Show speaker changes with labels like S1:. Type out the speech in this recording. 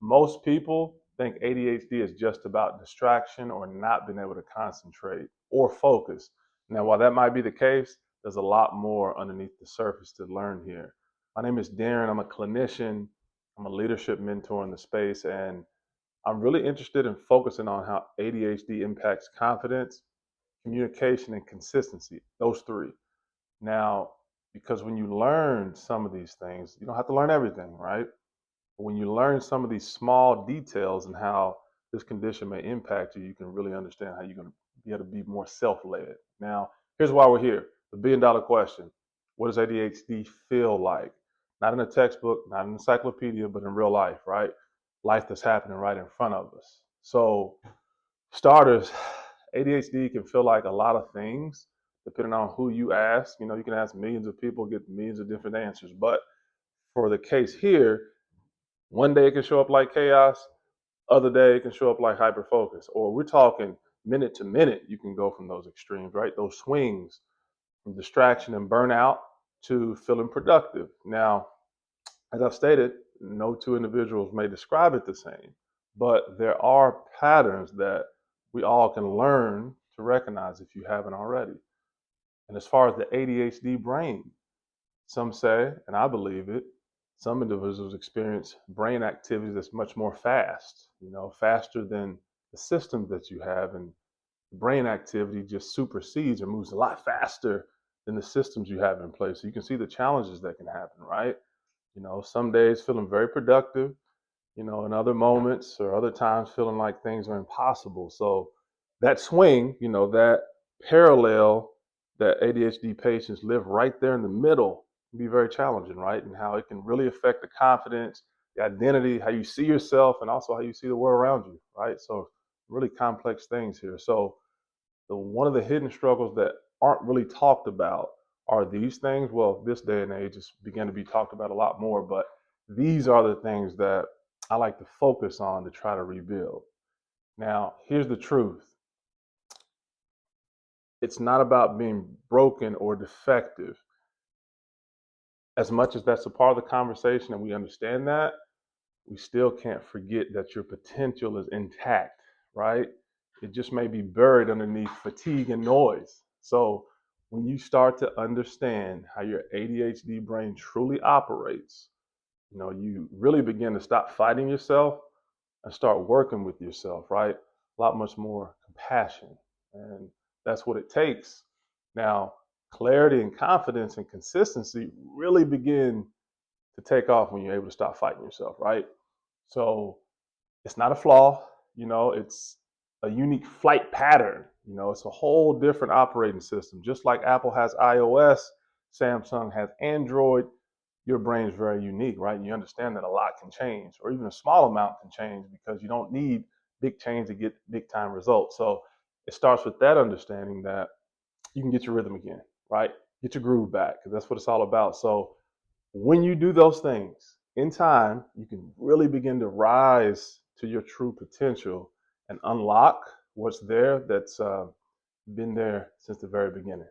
S1: Most people think ADHD is just about distraction or not being able to concentrate or focus. Now, while that might be the case, there's a lot more underneath the surface to learn here. My name is Darrin. I'm a clinician. I'm a leadership mentor in the space, and I'm really interested in focusing on how ADHD impacts confidence, communication, and consistency. Those three. Now, because when you learn some of these things, you don't have to learn everything, right? But when you learn some of these small details and how this condition may impact you, you can really understand how you're going to be able to be more self-led. Now, here's why we're here. The billion-dollar question. What does ADHD feel like? Not in a textbook, not in an encyclopedia, but in real life, right? Life that's happening right in front of us. So, starters, ADHD can feel like a lot of things depending on who you ask. You know, you can ask millions of people, get millions of different answers. But for the case here, one day it can show up like chaos, other day it can show up like hyperfocus. Or we're talking minute to minute, you can go from those extremes, right? Those swings from distraction and burnout to feeling productive. Now, as I've stated, no two individuals may describe it the same, but there are patterns that we all can learn to recognize if you haven't already. And as far as the ADHD brain, some say, and I believe it, some individuals experience brain activity that's much more fast, faster than the systems that you have. And brain activity just supersedes or moves a lot faster than the systems you have in place. So you can see the challenges that can happen, right? Some days feeling very productive, in other moments or other times feeling like things are impossible. So that swing, that parallel that ADHD patients live right there in the middle can be very challenging, right? And how it can really affect the confidence, the identity, how you see yourself, and also how you see the world around you, right? So really complex things here. So one of the hidden struggles that aren't really talked about are these things. Well, this day and age it's began to be talked about a lot more, but these are the things that I like to focus on to try to rebuild. Now, here's the truth. It's not about being broken or defective. As much as that's a part of the conversation and we understand that, we still can't forget that your potential is intact, right? It just may be buried underneath fatigue and noise. So when you start to understand how your ADHD brain truly operates, you really begin to stop fighting yourself and start working with yourself, right? A lot much more compassion. And that's what it takes. Now, clarity and confidence and consistency really begin to take off when you're able to stop fighting yourself, right? So it's not a flaw, it's a unique flight pattern. It's a whole different operating system. Just like Apple has iOS, Samsung has Android, your brain is very unique, right? And you understand that a lot can change, or even a small amount can change because you don't need big change to get big time results. So it starts with that understanding that you can get your rhythm again, right? Get your groove back, because that's what it's all about. So when you do those things in time, you can really begin to rise to your true potential and unlock what's there that's been there since the very beginning.